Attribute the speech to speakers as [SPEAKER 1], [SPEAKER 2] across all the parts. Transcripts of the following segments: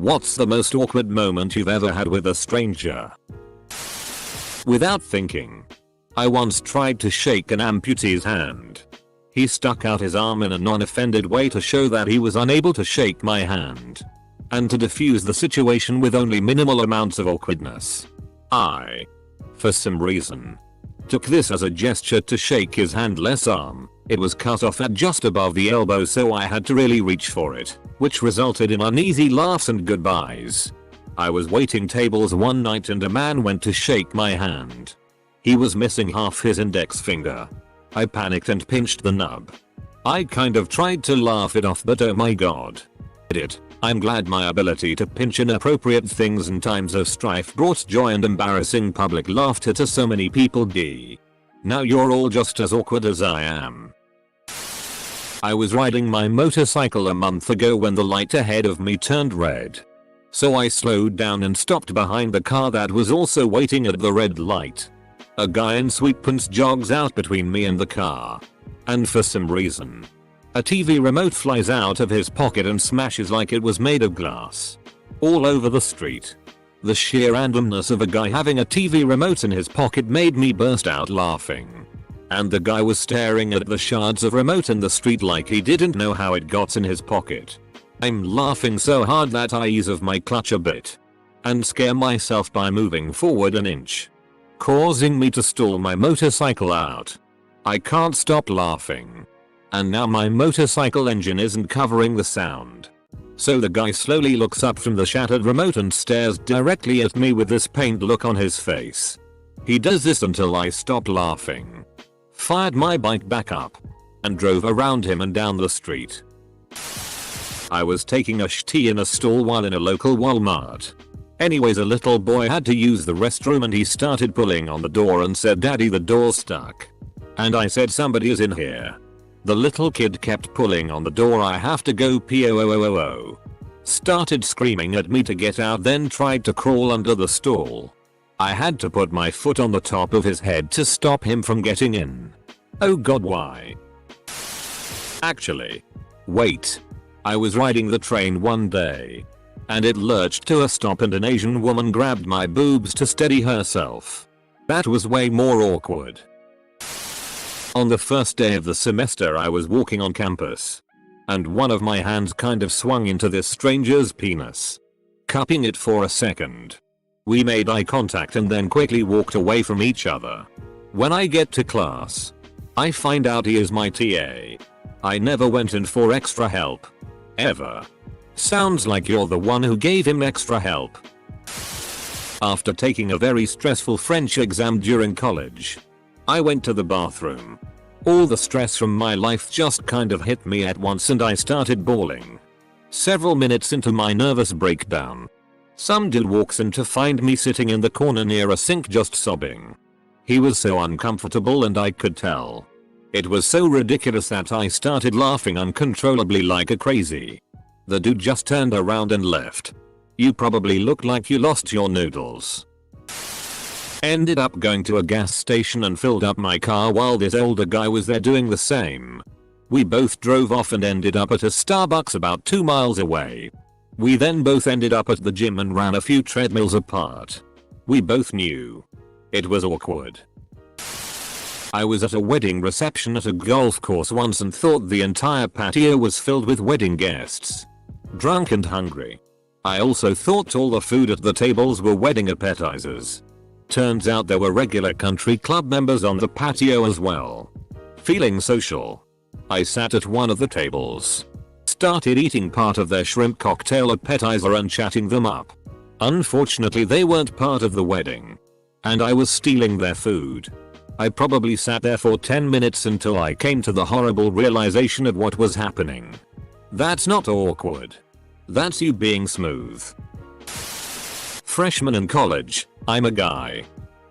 [SPEAKER 1] What's the most awkward moment you've ever had with a stranger? Without thinking. I once tried to shake an amputee's hand. He stuck out his arm in a non-offended way to show that he was unable to shake my hand. And to diffuse the situation with only minimal amounts of awkwardness, I, for some reason, took this as a gesture to shake his hand less arm. It was cut off at just above the elbow, so I had to really reach for it, which resulted in uneasy laughs and goodbyes. I was waiting tables one night and a man went to shake my hand. He was missing half his index finger. I panicked and pinched the nub. I kind of tried to laugh it off, but oh my god. I'm glad my ability to pinch inappropriate things in times of strife brought joy and embarrassing public laughter to so many people. Now you're all just as awkward as I am. I was riding my motorcycle a month ago when the light ahead of me turned red. So I slowed down and stopped behind the car that was also waiting at the red light. A guy in sweatpants jogs out between me and the car. And for some reason, a TV remote flies out of his pocket and smashes like it was made of glass all over the street. The sheer randomness of a guy having a TV remote in his pocket made me burst out laughing. And the guy was staring at the shards of remote in the street like he didn't know how it got in his pocket. I'm laughing so hard that I ease of my clutch a bit and scare myself by moving forward an inch, causing me to stall my motorcycle out. I can't stop laughing. And now my motorcycle engine isn't covering the sound. So the guy slowly looks up from the shattered remote and stares directly at me with this pained look on his face. He does this until I stop laughing, fired my bike back up, and drove around him and down the street. I was taking a tea in a stall while in a local Walmart. Anyways, a little boy had to use the restroom and he started pulling on the door and said, "Daddy, the door's stuck." And I said, "Somebody is in here." The little kid kept pulling on the door. "I have to go poo." Started screaming at me to get out, then tried to crawl under the stall. I had to put my foot on the top of his head to stop him from getting in. Oh god, why? Actually, wait. I was riding the train one day, and it lurched to a stop and an Asian woman grabbed my boobs to steady herself. That was way more awkward. On the first day of the semester I was walking on campus, and one of my hands kind of swung into this stranger's penis, cupping it for a second. We made eye contact and then quickly walked away from each other. When I get to class, I find out he is my TA. I never went in for extra help. Ever. Sounds like you're the one who gave him extra help. After taking a very stressful French exam during college, I went to the bathroom. All the stress from my life just kind of hit me at once and I started bawling. Several minutes into my nervous breakdown, some dude walks in to find me sitting in the corner near a sink just sobbing. He was so uncomfortable and I could tell. It was so ridiculous that I started laughing uncontrollably like a crazy. The dude just turned around and left. "You probably look like you lost your noodles." Ended up going to a gas station and filled up my car while this older guy was there doing the same. We both drove off and ended up at a Starbucks about 2 miles away. We then both ended up at the gym and ran a few treadmills apart. We both knew it was awkward. I was at a wedding reception at a golf course once and thought the entire patio was filled with wedding guests, drunk and hungry. I also thought all the food at the tables were wedding appetizers. Turns out there were regular country club members on the patio as well. Feeling social, I sat at one of the tables, started eating part of their shrimp cocktail appetizer and chatting them up. Unfortunately they weren't part of the wedding, and I was stealing their food. I probably sat there for 10 minutes until I came to the horrible realization of what was happening. That's not awkward. That's you being smooth. Freshman in college, I'm a guy.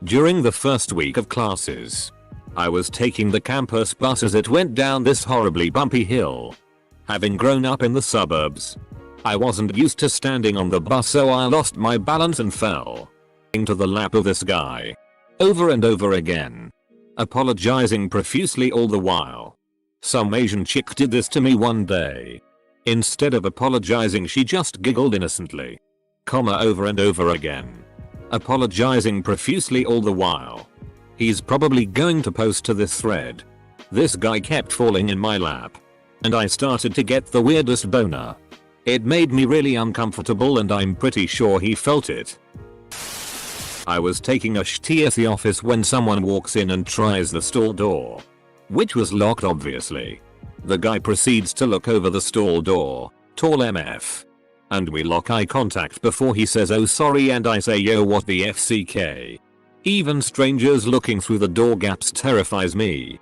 [SPEAKER 1] During the first week of classes, I was taking the campus bus as it went down this horribly bumpy hill. Having grown up in the suburbs, I wasn't used to standing on the bus, so I lost my balance and fell into the lap of this guy, over and over again, apologizing profusely all the while. Some Asian chick did this to me one day. Instead of apologizing, she just giggled innocently, over and over again, apologizing profusely all the while. He's probably going to post to this thread. This guy kept falling in my lap, and I started to get the weirdest boner. It made me really uncomfortable, and I'm pretty sure he felt it. I was taking a shit at the office when someone walks in and tries the stall door, which was locked obviously. The guy proceeds to look over the stall door, tall MF. And we lock eye contact before he says oh sorry, and I say yo what the FCK. Even strangers looking through the door gaps terrifies me.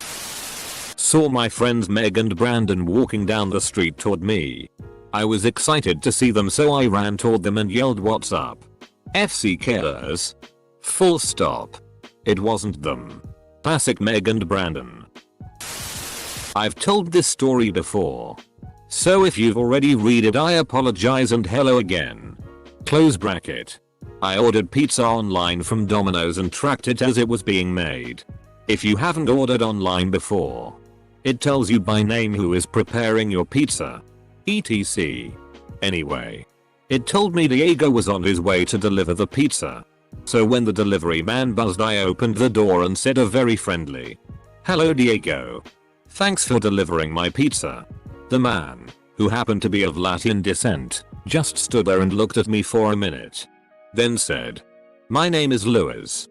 [SPEAKER 1] Saw my friends Meg and Brandon walking down the street toward me. I was excited to see them, so I ran toward them and yelled what's up, FCKers. Full stop. It wasn't them. Classic Meg and Brandon. I've told this story before, so if you've already read it I apologize and hello again. Close bracket. I ordered pizza online from Domino's and tracked it as it was being made. If you haven't ordered online before, it tells you by name who is preparing your pizza, etc. Anyway, it told me Diego was on his way to deliver the pizza. So when the delivery man buzzed, I opened the door and said a very friendly, "Hello Diego. Thanks for delivering my pizza." The man, who happened to be of Latin descent, just stood there and looked at me for a minute. Then said, "My name is Luis."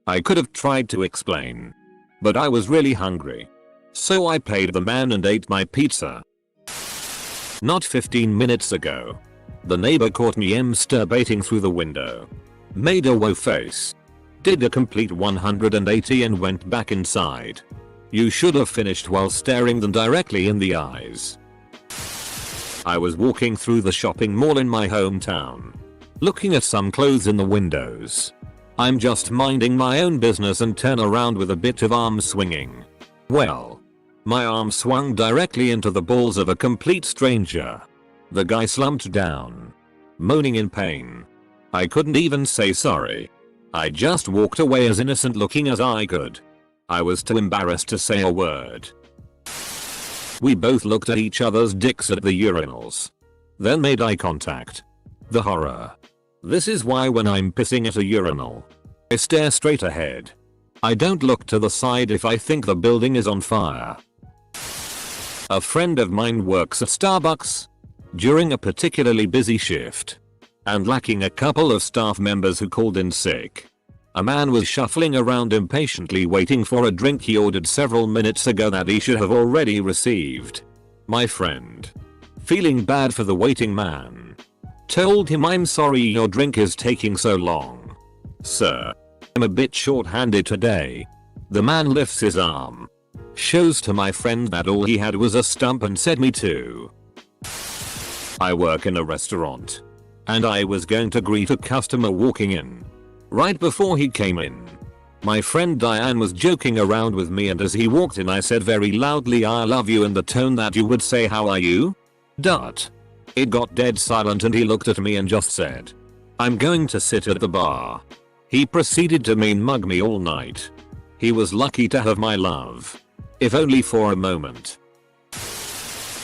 [SPEAKER 1] I could have tried to explain, but I was really hungry. So I paid the man and ate my pizza. Not 15 minutes ago, the neighbor caught me masturbating through the window, made a woe face, did a complete 180 and went back inside. You should have finished while staring them directly in the eyes. I was walking through the shopping mall in my hometown, looking at some clothes in the windows. I'm just minding my own business and turn around with a bit of arm swinging. Well, my arm swung directly into the balls of a complete stranger. The guy slumped down, moaning in pain. I couldn't even say sorry. I just walked away as innocent looking as I could. I was too embarrassed to say a word. We both looked at each other's dicks at the urinals, then made eye contact. The horror. This is why when I'm pissing at a urinal, I stare straight ahead. I don't look to the side if I think the building is on fire. A friend of mine works at Starbucks during a particularly busy shift, and lacking a couple of staff members who called in sick, a man was shuffling around impatiently waiting for a drink he ordered several minutes ago that he should have already received. My friend, feeling bad for the waiting man, told him, "I'm sorry your drink is taking so long. Sir, I'm a bit short-handed today." The man lifts his arm, shows to my friend that all he had was a stump, and said, "Me too." I work in a restaurant, and I was going to greet a customer walking in. Right before he came in, my friend Diane was joking around with me, and as he walked in I said very loudly, "I love you," in the tone that you would say, "How are you?" It got dead silent and he looked at me and just said, "I'm going to sit at the bar." He proceeded to mean mug me all night. He was lucky to have my love, if only for a moment.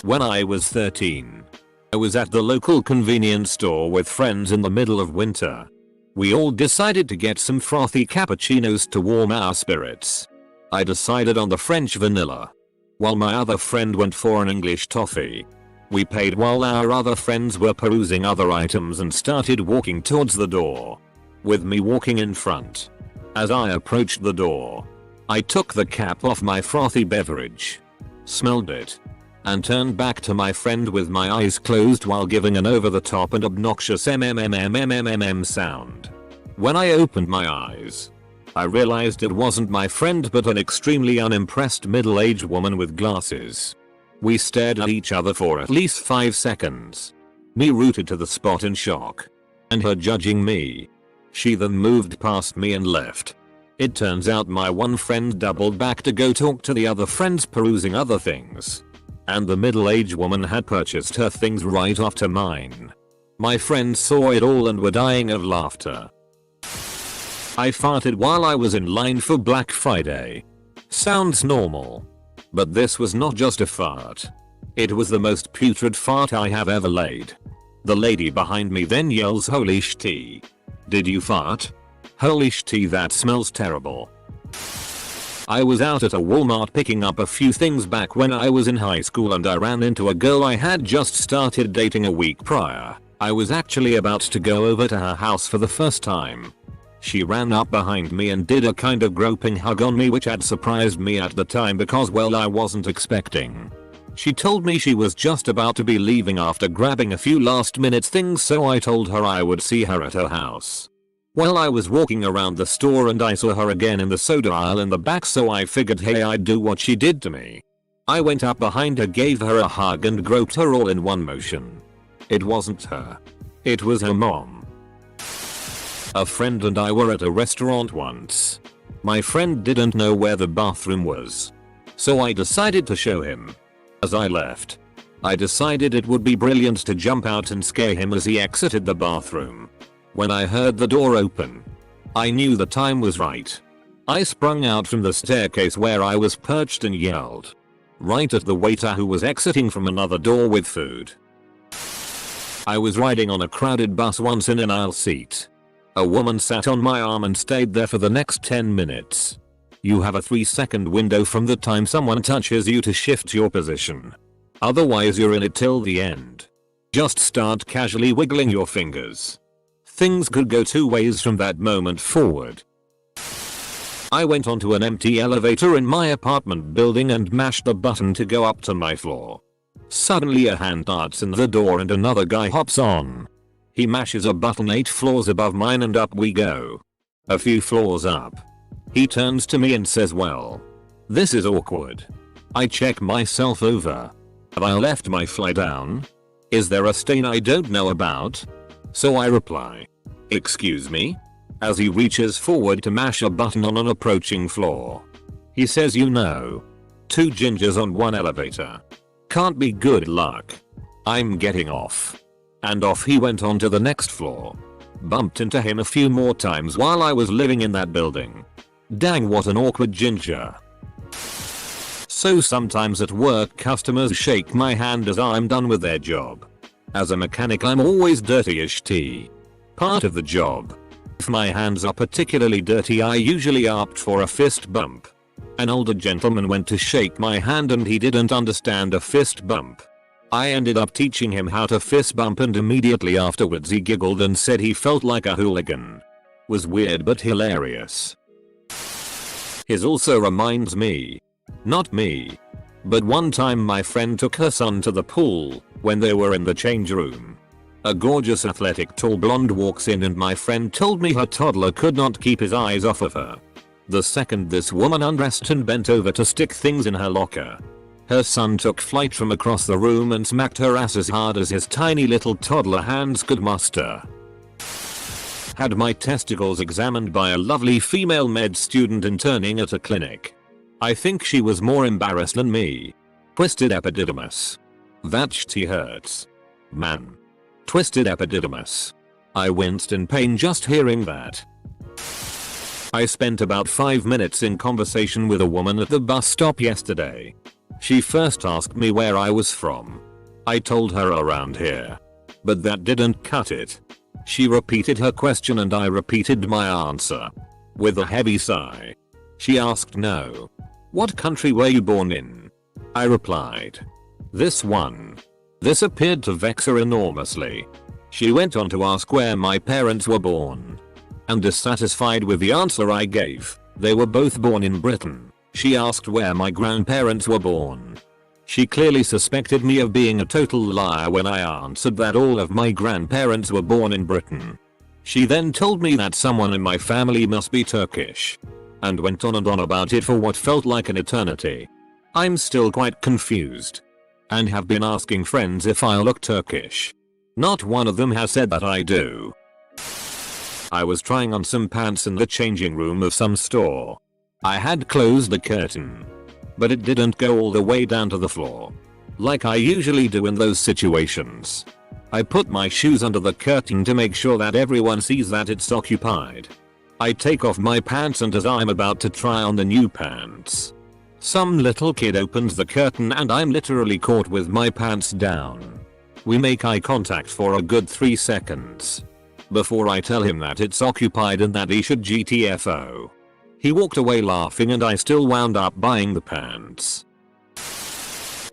[SPEAKER 1] When I was 13, I was at the local convenience store with friends in the middle of winter. We all decided to get some frothy cappuccinos to warm our spirits. I decided on the French vanilla, while my other friend went for an English toffee. We paid while our other friends were perusing other items and started walking towards the door, with me walking in front. As I approached the door, I took the cap off my frothy beverage, smelled it, and turned back to my friend with my eyes closed while giving an over-the-top and obnoxious mmmmmmm sound. When I opened my eyes, I realized it wasn't my friend but an extremely unimpressed middle-aged woman with glasses. We stared at each other for at least 5 seconds, me rooted to the spot in shock, and her judging me. She then moved past me and left. It turns out my one friend doubled back to go talk to the other friends perusing other things, and the middle-aged woman had purchased her things right after mine. My friends saw it all and were dying of laughter. I farted while I was in line for Black Friday. Sounds normal, but this was not just a fart. It was the most putrid fart I have ever laid. The lady behind me then yells, "Holy shit. Did you fart? Holy shit, that smells terrible." I was out at a Walmart picking up a few things back when I was in high school and I ran into a girl I had just started dating a week prior. I was actually about to go over to her house for the first time. She ran up behind me and did a kind of groping hug on me, which had surprised me at the time because, well, I wasn't expecting. She told me she was just about to be leaving after grabbing a few last minute things, so I told her I would see her at her house. Well, I was walking around the store and I saw her again in the soda aisle in the back, so I figured, hey, I'd do what she did to me. I went up behind her, gave her a hug and groped her all in one motion. It wasn't her. It was her mom. A friend and I were at a restaurant once. My friend didn't know where the bathroom was, so I decided to show him. As I left, I decided it would be brilliant to jump out and scare him as he exited the bathroom. When I heard the door open, I knew the time was right. I sprung out from the staircase where I was perched and yelled right at the waiter who was exiting from another door with food. I was riding on a crowded bus once in an aisle seat. A woman sat on my arm and stayed there for the next 10 minutes. You have a 3-second window from the time someone touches you to shift your position. Otherwise you're in it till the end. Just start casually wiggling your fingers. Things could go two ways from that moment forward. I went onto an empty elevator in my apartment building and mashed the button to go up to my floor. Suddenly a hand darts in the door and another guy hops on. He mashes a button 8 floors above mine and up we go. A few floors up, he turns to me and says, "Well, this is awkward." I check myself over. Have I left my fly down? Is there a stain I don't know about? So I reply, "Excuse me?" as he reaches forward to mash a button on an approaching floor. He says, "You know, 2 gingers on 1 elevator. Can't be good luck." I'm getting off. And off he went on to the next floor. Bumped into him a few more times while I was living in that building. Dang, what an awkward ginger. So sometimes at work customers shake my hand as I'm done with their job. As a mechanic I'm always dirty as tea. Part of the job. If my hands are particularly dirty I usually opt for a fist bump. An older gentleman went to shake my hand and he didn't understand a fist bump. I ended up teaching him how to fist bump and immediately afterwards he giggled and said he felt like a hooligan. Was weird but hilarious. His also reminds me. Not me. But one time my friend took her son to the pool when they were in the change room. A gorgeous athletic tall blonde walks in and my friend told me her toddler could not keep his eyes off of her. The second this woman undressed and bent over to stick things in her locker, her son took flight from across the room and smacked her ass as hard as his tiny little toddler hands could muster. Had my testicles examined by a lovely female med student interning at a clinic. I think she was more embarrassed than me. Twisted epididymis. That shit hurts. Man. Twisted epididymis. I winced in pain just hearing that. I spent about 5 minutes in conversation with a woman at the bus stop yesterday. She first asked me where I was from. I told her around here. But that didn't cut it. She repeated her question and I repeated my answer. With a heavy sigh. She asked, "No. What country were you born in?" I replied, "This one." This appeared to vex her enormously. She went on to ask where my parents were born. And dissatisfied with the answer I gave, they were both born in Britain, she asked where my grandparents were born. She clearly suspected me of being a total liar when I answered that all of my grandparents were born in Britain. She then told me that someone in my family must be Turkish. And went on and on about it for what felt like an eternity. I'm still quite confused. And have been asking friends if I look Turkish. Not one of them has said that I do. I was trying on some pants in the changing room of some store. I had closed the curtain. But it didn't go all the way down to the floor. Like I usually do in those situations. I put my shoes under the curtain to make sure that everyone sees that it's occupied. I take off my pants and as I'm about to try on the new pants, Some little kid opens the curtain and I'm literally caught with my pants down. We make eye contact for a good 3 seconds. Before I tell him that it's occupied and that he should GTFO. He walked away laughing and I still wound up buying the pants.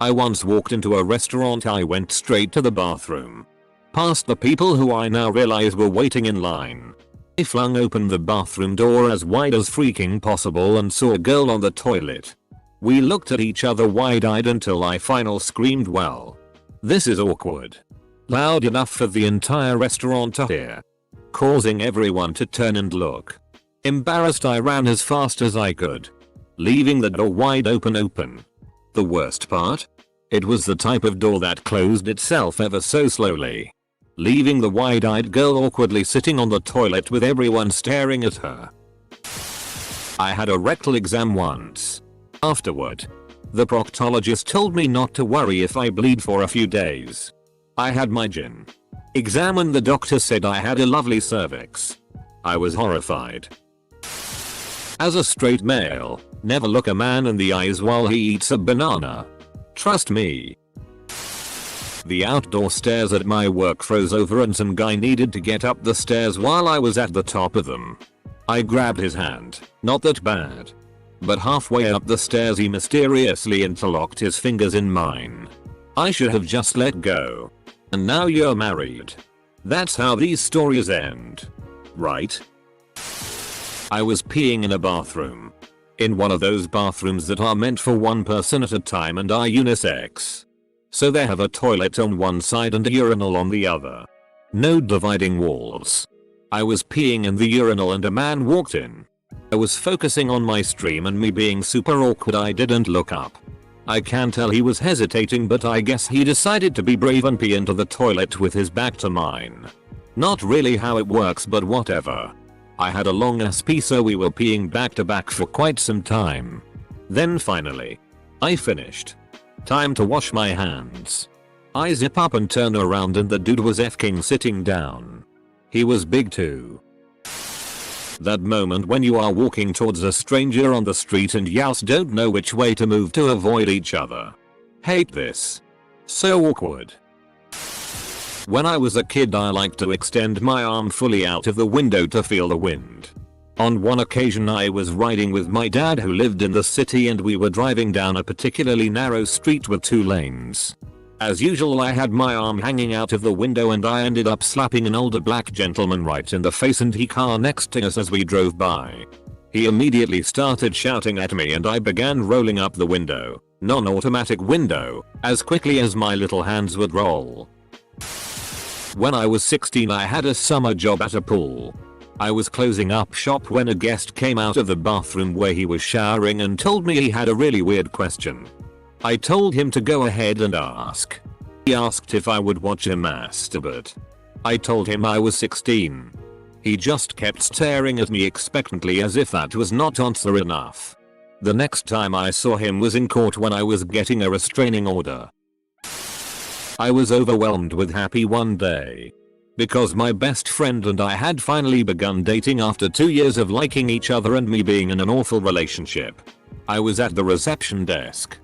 [SPEAKER 1] I once walked into a restaurant. I went straight to the bathroom. Past the people who I now realize were waiting in line. I flung open the bathroom door as wide as freaking possible and saw a girl on the toilet. We looked at each other wide-eyed until I finally screamed, "Well, this is awkward." Loud enough for the entire restaurant to hear, causing everyone to turn and look. Embarrassed, I ran as fast as I could, leaving the door wide open. The worst part? It was the type of door that closed itself ever so slowly, leaving the wide-eyed girl awkwardly sitting on the toilet with everyone staring at her. I had a rectal exam once. Afterward, the proctologist told me not to worry if I bleed for a few days. I had my gyn exam and the doctor said I had a lovely cervix. I was horrified. As a straight male, never look a man in the eyes while he eats a banana. Trust me. The outdoor stairs at my work froze over and some guy needed to get up the stairs while I was at the top of them. I grabbed his hand, not that bad. But halfway up the stairs he mysteriously interlocked his fingers in mine. I should have just let go. And now you're married. That's how these stories end. Right? I was peeing in a bathroom. In one of those bathrooms that are meant for one person at a time and are unisex. So they have a toilet on one side and a urinal on the other. No dividing walls. I was peeing in the urinal and a man walked in. I was focusing on my stream and me being super awkward, I didn't look up. I can tell he was hesitating, but I guess he decided to be brave and pee into the toilet with his back to mine. Not really how it works, but whatever. I had a long ass pee, so we were peeing back to back for quite some time. Then finally, I finished. Time to wash my hands. I zip up and turn around and the dude was f***ing sitting down. He was big too. That moment when you are walking towards a stranger on the street and yous don't know which way to move to avoid each other. Hate this. So awkward. When I was a kid, I liked to extend my arm fully out of the window to feel the wind. On one occasion I was riding with my dad who lived in the city and we were driving down a particularly narrow street with 2 lanes. As usual, I had my arm hanging out of the window and I ended up slapping an older black gentleman right in the face and he car next to us as we drove by. He immediately started shouting at me and I began rolling up the window, non-automatic window, as quickly as my little hands would roll. When I was 16 I had a summer job at a pool. I was closing up shop when a guest came out of the bathroom where he was showering and told me he had a really weird question. I told him to go ahead and ask. He asked if I would watch him masturbate. I told him I was 16. He just kept staring at me expectantly as if that was not answer enough. The next time I saw him was in court when I was getting a restraining order. I was overwhelmed with happy one day. Because my best friend and I had finally begun dating after 2 years of liking each other and me being in an awful relationship. I was at the reception desk.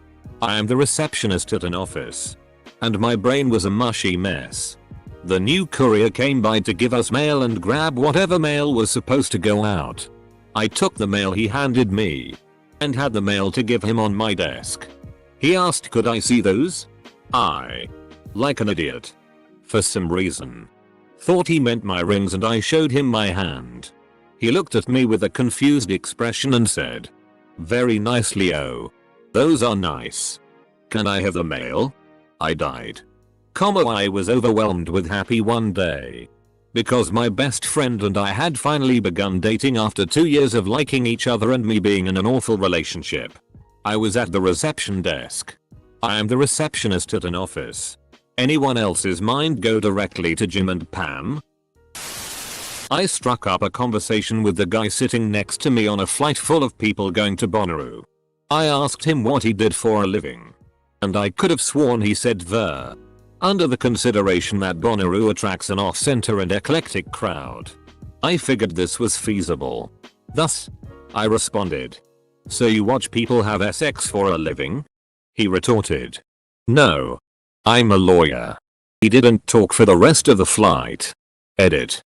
[SPEAKER 1] I am the receptionist at an office. And my brain was a mushy mess. The new courier came by to give us mail and grab whatever mail was supposed to go out. I took the mail he handed me. And had the mail to give him on my desk. He asked could I see those? I, like an idiot, for some reason, thought he meant my rings and I showed him my hand. He looked at me with a confused expression and said, "Very nice, Leo. Those are nice. Can I have the mail?" I died. I was overwhelmed with happy one day. Because my best friend and I had finally begun dating after 2 years of liking each other and me being in an awful relationship. I was at the reception desk. I am the receptionist at an office. Anyone else's mind go directly to Jim and Pam? I struck up a conversation with the guy sitting next to me on a flight full of people going to Bonnaroo. I asked him what he did for a living. And I could have sworn he said the. Under the consideration that Bonnaroo attracts an off-center and eclectic crowd. I figured this was feasible. Thus, I responded, So you watch people have sex for a living? He retorted. No. I'm a lawyer. He didn't talk for the rest of the flight. Edit.